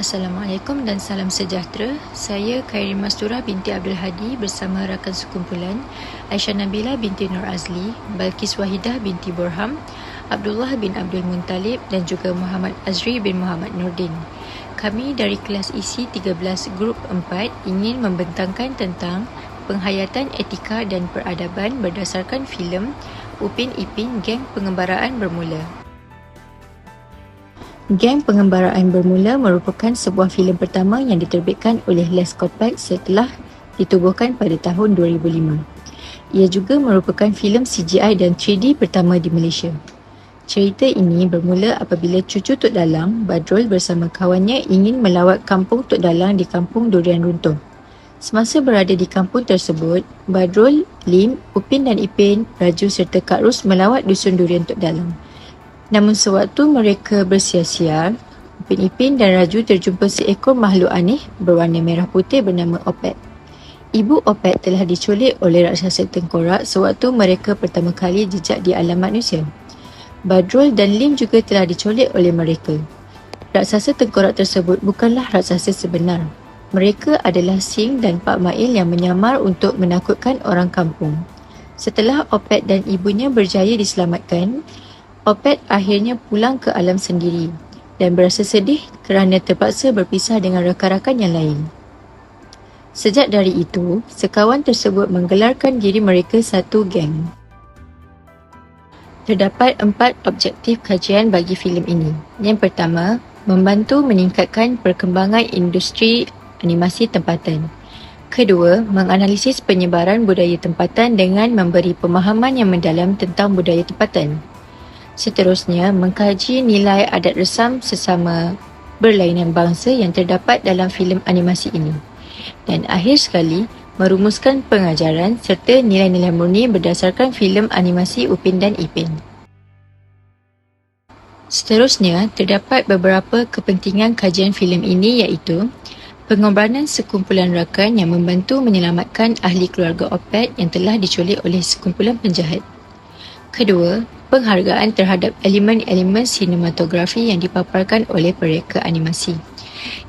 Assalamualaikum dan salam sejahtera. Saya Khairi Masturah binti Abdul Hadi bersama rakan sekumpulan Aisyah Nabila binti Nur Azli, Balkis Wahidah binti Borham, Abdullah bin Abdul Muntalib dan juga Muhammad Azri bin Muhammad Nordin. Kami dari kelas isi 13 grup 4 ingin membentangkan tentang penghayatan etika dan peradaban berdasarkan filem Upin Ipin Geng Pengembaraan Bermula. Geng Pengembaraan Bermula merupakan sebuah filem pertama yang diterbitkan oleh Les Copac setelah ditubuhkan pada tahun 2005. Ia juga merupakan filem CGI dan 3D pertama di Malaysia. Cerita ini bermula apabila cucu Tok Dalang, Badrul bersama kawannya ingin melawat kampung Tok Dalang di kampung Durian Runtuh. Semasa berada di kampung tersebut, Badrul, Lim, Upin dan Ipin, Raju serta Kak Ros melawat dusun Durian Tok Dalang. Namun sewaktu mereka bersiar-siar, Upin Ipin dan Raju terjumpa seekor makhluk aneh berwarna merah putih bernama Opet. Ibu Opet telah diculik oleh raksasa tengkorak sewaktu mereka pertama kali jejak di alam manusia. Badrul dan Lim juga telah diculik oleh mereka. Raksasa tengkorak tersebut bukanlah raksasa sebenar. Mereka adalah Sing dan Pak Mail yang menyamar untuk menakutkan orang kampung. Setelah Opet dan ibunya berjaya diselamatkan, Opet akhirnya pulang ke alam sendiri dan berasa sedih kerana terpaksa berpisah dengan rakan-rakan yang lain. Sejak dari itu, sekawan tersebut menggelarkan diri mereka satu geng. Terdapat 4 objektif kajian bagi filem ini. Yang pertama, membantu meningkatkan perkembangan industri animasi tempatan. Kedua, menganalisis penyebaran budaya tempatan dengan memberi pemahaman yang mendalam tentang budaya tempatan. Seterusnya, mengkaji nilai adat resam sesama berlainan bangsa yang terdapat dalam filem animasi ini. Dan akhir sekali, merumuskan pengajaran serta nilai-nilai murni berdasarkan filem animasi Upin dan Ipin. Seterusnya, terdapat beberapa kepentingan kajian filem ini iaitu pengorbanan sekumpulan rakan yang membantu menyelamatkan ahli keluarga Opet yang telah diculik oleh sekumpulan penjahat. Kedua, penghargaan terhadap elemen-elemen sinematografi yang dipaparkan oleh pereka animasi.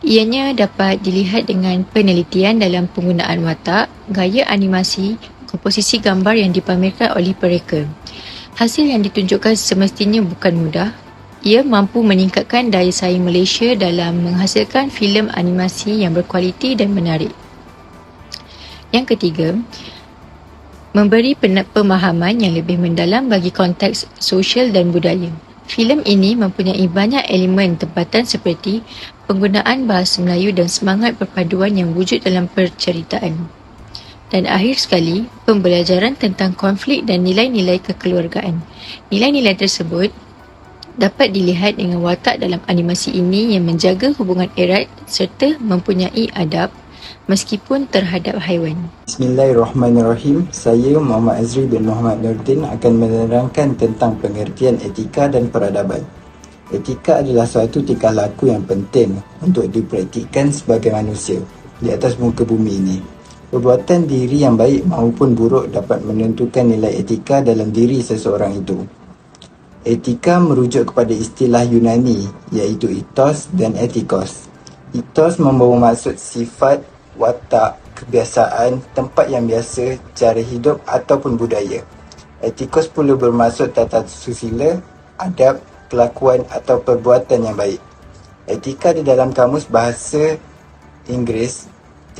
Ianya dapat dilihat dengan penelitian dalam penggunaan watak, gaya animasi, komposisi gambar yang dipamerkan oleh pereka. Hasil yang ditunjukkan semestinya bukan mudah. Ia mampu meningkatkan daya saing Malaysia dalam menghasilkan filem animasi yang berkualiti dan menarik. Yang ketiga, memberi pemahaman yang lebih mendalam bagi konteks sosial dan budaya. Filem ini mempunyai banyak elemen tempatan seperti penggunaan bahasa Melayu dan semangat perpaduan yang wujud dalam perceritaan. Dan akhir sekali, pembelajaran tentang konflik dan nilai-nilai kekeluargaan. Nilai-nilai tersebut dapat dilihat dengan watak dalam animasi ini yang menjaga hubungan erat serta mempunyai adab meskipun terhadap haiwan. Bismillahirrahmanirrahim. Saya Muhammad Azri bin Muhammad Nordin akan menerangkan tentang pengertian etika dan peradaban. Etika adalah suatu tingkah laku yang penting untuk dipraktikkan sebagai manusia di atas muka bumi ini. Perbuatan diri yang baik maupun buruk dapat menentukan nilai etika dalam diri seseorang itu. Etika merujuk kepada istilah Yunani iaitu ethos dan ethikos. Ethos membawa maksud sifat, watak, kebiasaan, tempat yang biasa, cara hidup ataupun budaya. Etikos pula bermaksud tata susila, adab, kelakuan atau perbuatan yang baik. Etika di dalam kamus bahasa Inggeris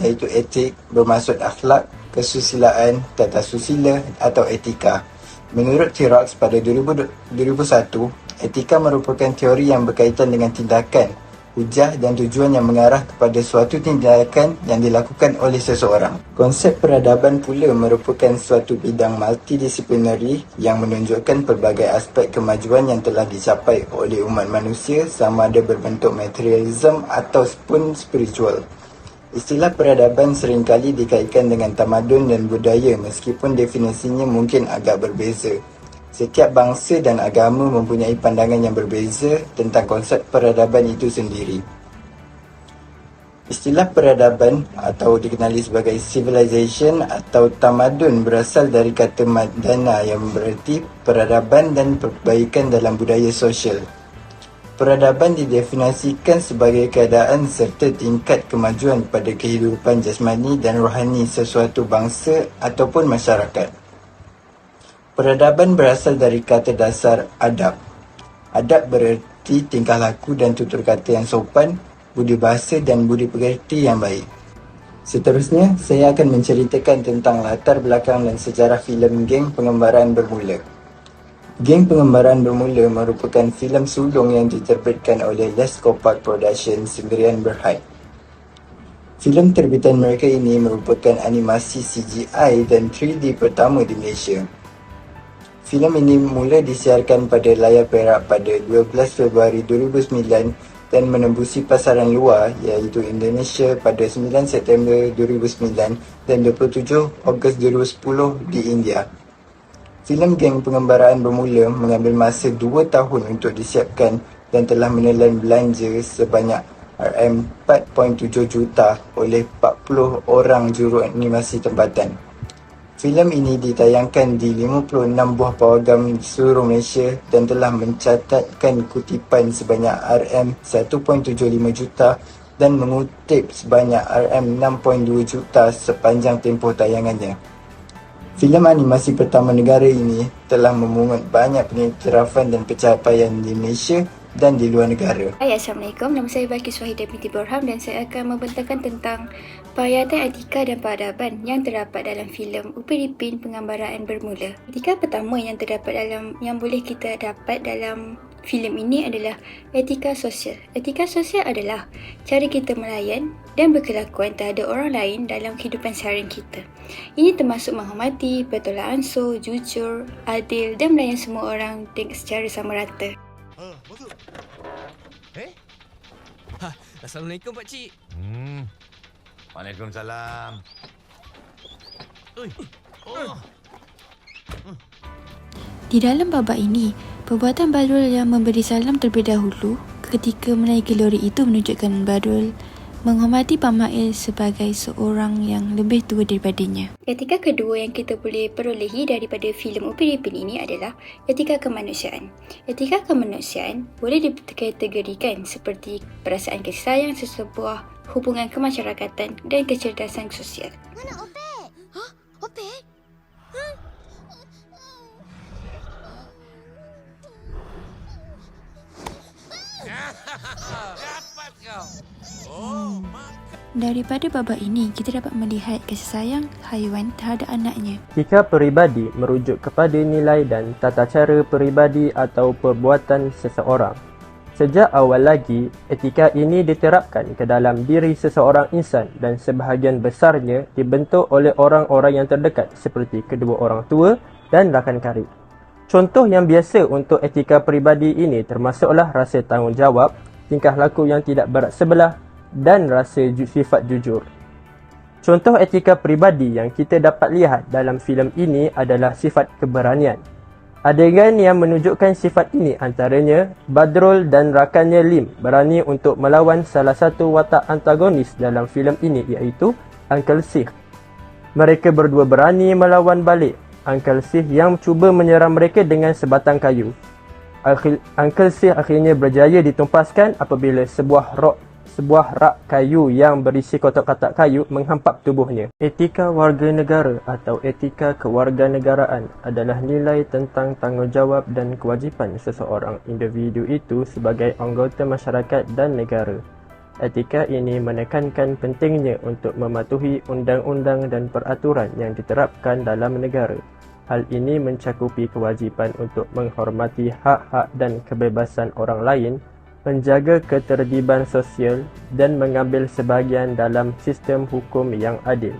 iaitu etik bermaksud akhlak, kesusilaan, tata susila atau etika. Menurut T-Rox pada 2001, etika merupakan teori yang berkaitan dengan tindakan, hujah dan tujuan yang mengarah kepada suatu tindakan yang dilakukan oleh seseorang. Konsep peradaban pula merupakan suatu bidang multidisiplinari yang menunjukkan pelbagai aspek kemajuan yang telah dicapai oleh umat manusia sama ada berbentuk materialism ataupun spiritual. Istilah peradaban seringkali dikaitkan dengan tamadun dan budaya meskipun definisinya mungkin agak berbeza. Setiap bangsa dan agama mempunyai pandangan yang berbeza tentang konsep peradaban itu sendiri. Istilah peradaban atau dikenali sebagai civilization atau tamadun berasal dari kata madana yang bererti peradaban dan perbaikan dalam budaya sosial. Peradaban didefinisikan sebagai keadaan serta tingkat kemajuan pada kehidupan jasmani dan rohani sesuatu bangsa ataupun masyarakat. Peradaban berasal dari kata dasar adab. Adab bererti tingkah laku dan tutur kata yang sopan, budi bahasa dan budi pekerti yang baik. Seterusnya, saya akan menceritakan tentang latar belakang dan sejarah filem Geng Pengembaraan Bermula. Geng Pengembaraan Bermula merupakan filem sulung yang diterbitkan oleh Les Copak Productions Sendirian Berhad. Filem terbitan mereka ini merupakan animasi CGI dan 3D pertama di Malaysia. Filem ini mula disiarkan pada layar perak pada 12 Februari 2009 dan menembusi pasaran luar iaitu Indonesia pada 9 September 2009 dan 27 Ogos 2010 di India. Filem Geng Pengembaraan Bermula mengambil masa 2 tahun untuk disiapkan dan telah menelan belanja sebanyak RM4.7 juta oleh 40 orang juru animasi tempatan. Filem ini ditayangkan di 56 buah pawagam di seluruh Malaysia dan telah mencatatkan kutipan sebanyak RM1.75 juta dan mengutip sebanyak RM6.2 juta sepanjang tempoh tayangannya. Filem animasi pertama negara ini telah memungut banyak pengiktirafan dan pencapaian di Malaysia dan di luar negara. Hai, Assalamualaikum. Nama saya Balkis Wahidah binti Borham dan saya akan membentangkan tentang payatan etika dan peradaban yang terdapat dalam filem Upin Ipin Pengembaraan Bermula. Etika pertama yang terdapat yang boleh kita dapat dalam filem ini adalah etika sosial. Etika sosial adalah cara kita melayan dan berkelakuan terhadap orang lain dalam kehidupan seharian kita. Ini termasuk menghormati, bertolak ansur, jujur, adil dan melayan semua orang secara sama rata. Masuk. Assalamualaikum Pakcik. Waalaikumsalam. Oi. Oh. Di dalam babak ini, perbuatan Badrul yang memberi salam terlebih dahulu ketika menaiki lori itu menunjukkan Badrul menghormati Pak Mail sebagai seorang yang lebih tua daripadanya. Etika kedua yang kita boleh perolehi daripada filem Upin Ipin ini adalah etika kemanusiaan. Etika kemanusiaan boleh dikategorikan seperti perasaan kasih sayang, sesebuah hubungan kemasyarakatan dan kecerdasan sosial. Mana Opek? Hah? Opek? Dapat kau. Oh, Daripada babak ini, kita dapat melihat kasih sayang haiwan terhadap anaknya. Etika peribadi merujuk kepada nilai dan tata cara peribadi atau perbuatan seseorang. Sejak awal lagi, etika ini diterapkan ke dalam diri seseorang insan dan sebahagian besarnya dibentuk oleh orang-orang yang terdekat seperti kedua orang tua dan rakan karib. Contoh yang biasa untuk etika peribadi ini termasuklah rasa tanggungjawab, tingkah laku yang tidak berat sebelah dan rasa sifat jujur. Contoh etika peribadi yang kita dapat lihat dalam filem ini adalah sifat keberanian. Adegan yang menunjukkan sifat ini antaranya Badrul dan rakannya Lim berani untuk melawan salah satu watak antagonis dalam filem ini iaitu Uncle Sikh. Mereka berdua berani melawan balik Uncle Sikh yang cuba menyerang mereka dengan sebatang kayu. Uncle Sikh akhirnya berjaya ditumpaskan apabila sebuah rak kayu yang berisi kotak-kotak kayu menghampap tubuhnya. Etika warga negara atau etika kewarganegaraan adalah nilai tentang tanggungjawab dan kewajipan seseorang individu itu sebagai anggota masyarakat dan negara. Etika ini menekankan pentingnya untuk mematuhi undang-undang dan peraturan yang diterapkan dalam negara. Hal ini mencakupi kewajipan untuk menghormati hak-hak dan kebebasan orang lain, menjaga ketertiban sosial dan mengambil sebahagian dalam sistem hukum yang adil.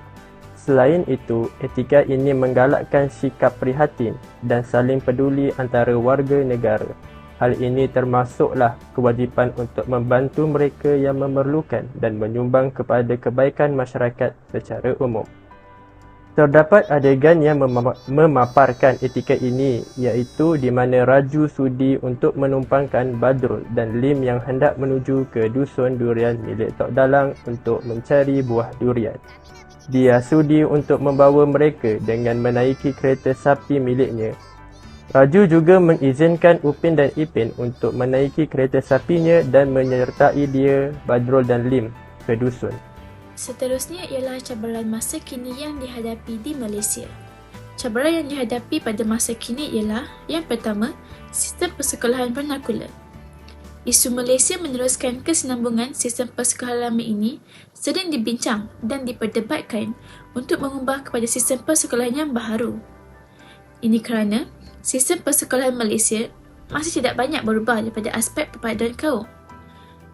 Selain itu, etika ini menggalakkan sikap prihatin dan saling peduli antara warga negara. Hal ini termasuklah kewajipan untuk membantu mereka yang memerlukan dan menyumbang kepada kebaikan masyarakat secara umum. Terdapat adegan yang memaparkan etika ini iaitu di mana Raju sudi untuk menumpangkan Badrul dan Lim yang hendak menuju ke dusun durian milik Tok Dalang untuk mencari buah durian. Dia sudi untuk membawa mereka dengan menaiki kereta sapi miliknya. Raju juga mengizinkan Upin dan Ipin untuk menaiki kereta sapinya dan menyertai dia, Badrul dan Lim ke dusun. Seterusnya ialah cabaran masa kini yang dihadapi di Malaysia. Cabaran yang dihadapi pada masa kini ialah yang pertama, sistem persekolahan vernakular. Isu Malaysia meneruskan kesinambungan sistem persekolahan lama ini sering dibincang dan diperdebatkan untuk mengubah kepada sistem persekolahan yang baharu. Ini kerana sistem persekolahan Malaysia masih tidak banyak berubah daripada aspek perpaduan kaum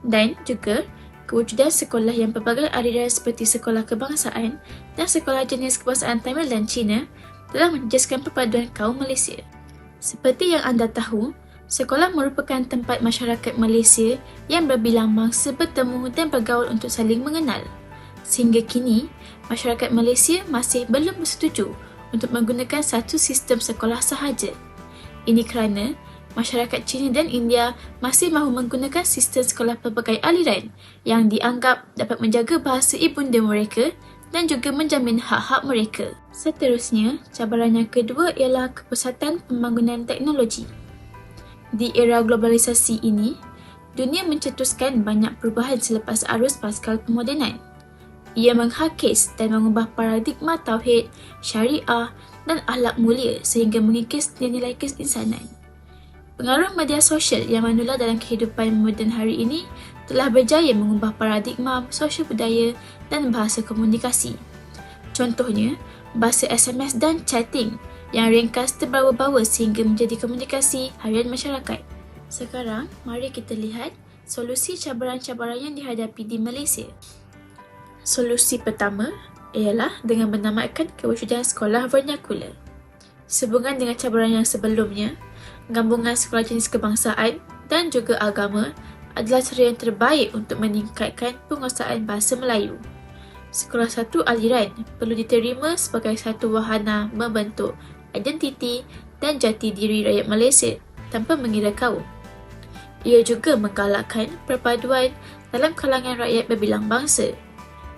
dan juga kewujudan sekolah yang pelbagai aliran seperti sekolah kebangsaan dan sekolah jenis kebangsaan Tamil dan Cina telah menjejaskan perpaduan kaum Malaysia. Seperti yang anda tahu, sekolah merupakan tempat masyarakat Malaysia yang berbilang mangsa bertemu dan bergaul untuk saling mengenal. Sehingga kini, masyarakat Malaysia masih belum bersetuju untuk menggunakan satu sistem sekolah sahaja. Ini kerana masyarakat China dan India masih mahu menggunakan sistem sekolah pelbagai aliran yang dianggap dapat menjaga bahasa ibunda mereka dan juga menjamin hak-hak mereka. Seterusnya, cabaran yang kedua ialah kepesatan pembangunan teknologi. Di era globalisasi ini, dunia mencetuskan banyak perubahan selepas arus paskal pemodenan. Ia menghakis dan mengubah paradigma tauhid, syariah dan akhlak mulia sehingga mengikis nilai keinsanan. Pengaruh media sosial yang menular dalam kehidupan moden hari ini telah berjaya mengubah paradigma sosial budaya dan bahasa komunikasi. Contohnya, bahasa SMS dan chatting yang ringkas terbawa-bawa sehingga menjadi komunikasi harian masyarakat. Sekarang, mari kita lihat solusi cabaran-cabaran yang dihadapi di Malaysia. Solusi pertama ialah dengan menamatkan kewujudan sekolah vernakular. Sehubungan dengan cabaran yang sebelumnya, gabungan sekolah jenis kebangsaan dan juga agama adalah cara yang terbaik untuk meningkatkan penguasaan bahasa Melayu. Sekolah satu aliran perlu diterima sebagai satu wahana membentuk identiti dan jati diri rakyat Malaysia tanpa mengira kaum. Ia juga menggalakkan perpaduan dalam kalangan rakyat berbilang bangsa.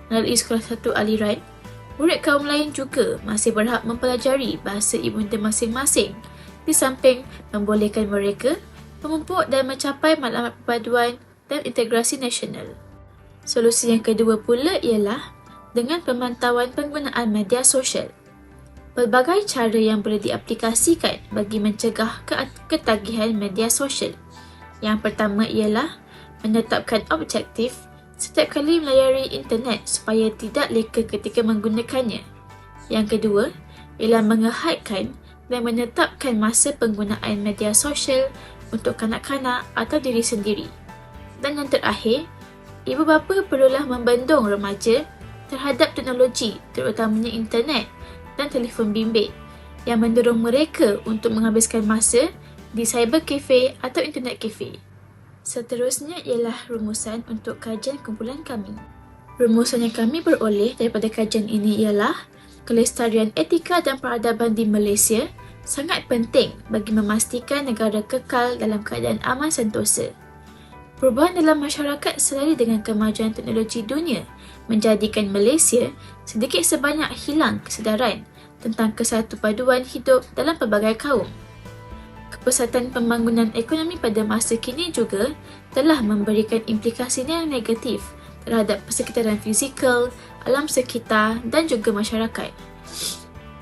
Melalui sekolah satu aliran, murid kaum lain juga masih berhak mempelajari bahasa ibunda masing-masing di samping membolehkan mereka memupuk dan mencapai matlamat perpaduan dan integrasi nasional. Solusi yang kedua pula ialah dengan pemantauan penggunaan media sosial. Pelbagai cara yang boleh diaplikasikan bagi mencegah ketagihan media sosial. Yang pertama ialah menetapkan objektif setiap kali melayari internet supaya tidak leka ketika menggunakannya. Yang kedua ialah mengehadkan dan menetapkan masa penggunaan media sosial untuk kanak-kanak atau diri sendiri. Dan yang terakhir, ibu bapa perlulah membendung remaja terhadap teknologi terutamanya internet dan telefon bimbit yang mendorong mereka untuk menghabiskan masa di cyber cafe atau internet cafe. Seterusnya ialah rumusan untuk kajian kumpulan kami. Rumusan yang kami peroleh daripada kajian ini ialah kelestarian etika dan peradaban di Malaysia sangat penting bagi memastikan negara kekal dalam keadaan aman sentosa. Perubahan dalam masyarakat selari dengan kemajuan teknologi dunia menjadikan Malaysia sedikit sebanyak hilang kesedaran tentang kesatupaduan hidup dalam pelbagai kaum. Kepesatan pembangunan ekonomi pada masa kini juga telah memberikan implikasi yang negatif terhadap persekitaran fizikal, alam sekitar dan juga masyarakat.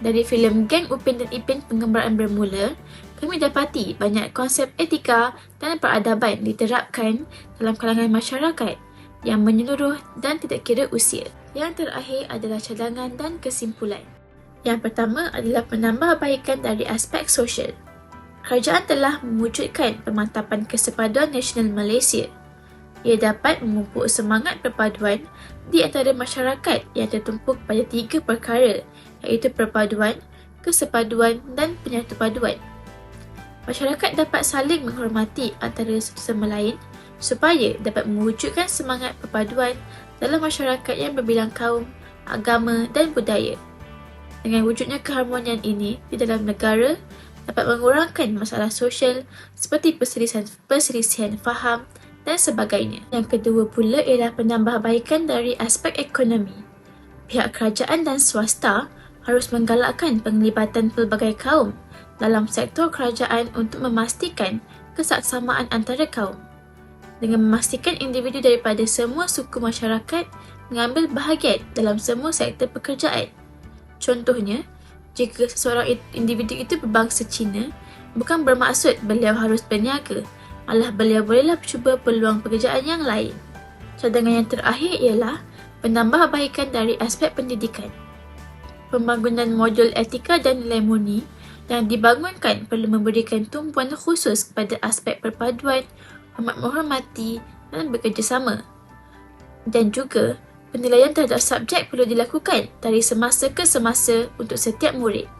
Dari filem Geng Upin dan Ipin Penggembaraan Bermula, kami dapati banyak konsep etika dan peradaban diterapkan dalam kalangan masyarakat yang menyeluruh dan tidak kira usia. Yang terakhir adalah cadangan dan kesimpulan. Yang pertama adalah penambahbaikan dari aspek sosial. Kerajaan telah mewujudkan pemantapan kesepaduan nasional Malaysia. Ia dapat memupuk semangat perpaduan di antara masyarakat yang tertumpuk pada 3 perkara iaitu perpaduan, kesepaduan dan penyatupaduan. Masyarakat dapat saling menghormati antara satu sama lain supaya dapat mewujudkan semangat perpaduan dalam masyarakat yang berbilang kaum, agama dan budaya. Dengan wujudnya keharmonian ini di dalam negara, dapat mengurangkan masalah sosial seperti perselisihan faham dan sebagainya. Yang kedua pula ialah penambahbaikan dari aspek ekonomi. Pihak kerajaan dan swasta harus menggalakkan penglibatan pelbagai kaum dalam sektor kerajaan untuk memastikan kesaksamaan antara kaum, dengan memastikan individu daripada semua suku masyarakat mengambil bahagian dalam semua sektor pekerjaan. Contohnya, jika seseorang individu itu berbangsa Cina, bukan bermaksud beliau harus berniaga, malah beliau bolehlah cuba peluang pekerjaan yang lain. Cadangan yang terakhir ialah penambahbaikan dari aspek pendidikan. Pembangunan modul etika dan nilai murni yang dibangunkan perlu memberikan tumpuan khusus kepada aspek perpaduan, hormat menghormati dan bekerjasama. Dan juga, penilaian terhadap subjek perlu dilakukan dari semasa ke semasa untuk setiap murid.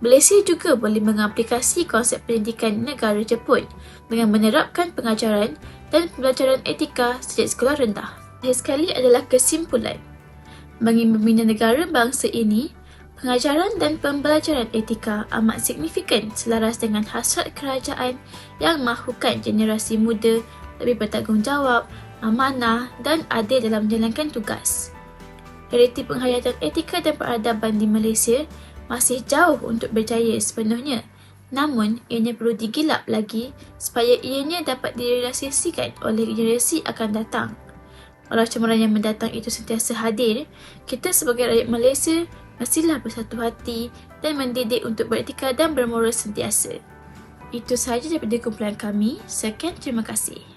Malaysia juga boleh mengaplikasi konsep pendidikan negara Jepun dengan menerapkan pengajaran dan pembelajaran etika sejak sekolah rendah. Akhir sekali adalah kesimpulan. Bagi membina negara bangsa ini, pengajaran dan pembelajaran etika amat signifikan selaras dengan hasrat kerajaan yang mahukan generasi muda lebih bertanggungjawab, amanah dan adil dalam menjalankan tugas. Realiti penghayatan etika dan peradaban di Malaysia masih jauh untuk berjaya sepenuhnya. Namun, ianya perlu digilap lagi supaya ianya dapat direalisasikan oleh generasi akan datang. Walau cemaran yang mendatang itu sentiasa hadir, kita sebagai rakyat Malaysia mestilah bersatu hati dan mendidik untuk beretika dan bermoral sentiasa. Itu sahaja daripada kumpulan kami. Sekian, terima kasih.